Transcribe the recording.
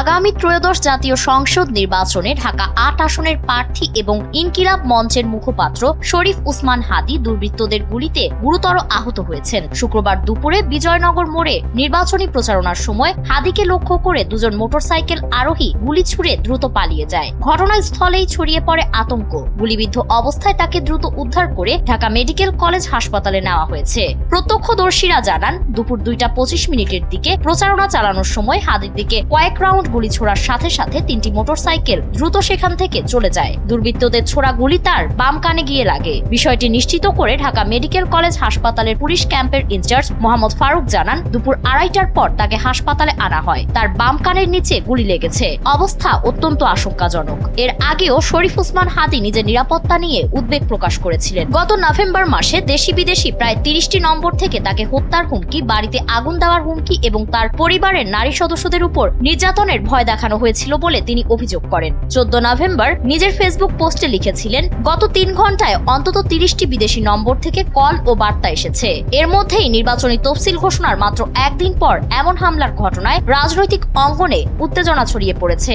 আগামী ত্রয়োদশ জাতীয় সংসদ নির্বাচনে ঢাকা ৮ আসনের প্রার্থী এবং ইনকিলাব মঞ্চের মুখপাত্র শরীফ উসমান হাদী দুর্বৃত্তদের গুলিতে গুরুতর আহত হয়েছেন। শুক্রবার দুপুরে বিজয়নগর মোড়ে নির্বাচনী প্রচারণার সময় হাদীকে লক্ষ্য করে দুজন মোটরসাইকেল আরোহী গুলি ছুড়ে দ্রুত পালিয়ে যায়। ঘটনাস্থলেই ছড়িয়ে পড়ে আতঙ্ক। গুলিবিদ্ধ অবস্থায় তাকে দ্রুত উদ্ধার করে ঢাকা মেডিকেল কলেজ হাসপাতালে নেওয়া হয়েছে। প্রত্যক্ষদর্শীরা জানান, দুপুর 2:25 দিকে প্রচারণা চালানোর সময় হাদীর দিকে কয়েক রাউন্ড গুলি ছোড়ার সাথে সাথে 3টি মোটরসাইকেল দ্রুত সেখান থেকে চলে যায়। দুর্বৃত্তদের ছোড়া গুলি তার বাম কানে গিয়ে লাগে। বিষয়টি নিশ্চিত করে ঢাকা মেডিকেল কলেজ হাসপাতালের পুলিশ ক্যাম্পের ইনচার্জ মোহাম্মদ ফারুক জানান, দুপুর 2:30টার পর তাকে হাসপাতালে আনা হয়। তার বাম কানের নিচে গুলি লেগেছে। অবস্থা অত্যন্ত আশঙ্কাজনক। এর আগেও শরীফ উসমান হাদী নিজের নিরাপত্তা নিয়ে উদ্বেগ প্রকাশ করেছিলেন। গত নভেম্বর মাসে দেশি বিদেশি প্রায় 30টি নম্বর থেকে তাকে হত্যার হুমকি, বাড়িতে আগুন দেওয়ার হুমকি এবং তার পরিবারের নারী সদস্যদের উপর নির্যাতনের ভয় দেখানো হয়েছিল বলে তিনি অভিযোগ করেন। 14 নভেম্বর নিজের ফেসবুক পোস্টে লিখেছিলেন, গত 3 ঘন্টায় অন্তত 30টি বিদেশি নম্বর থেকে কল ও বার্তা এসেছে। এর মধ্যেই নির্বাচনী তফসিল ঘোষণার মাত্র একদিন পর এমন হামলার ঘটনায় রাজনৈতিক অঙ্গনে উত্তেজনা ছড়িয়ে পড়েছে।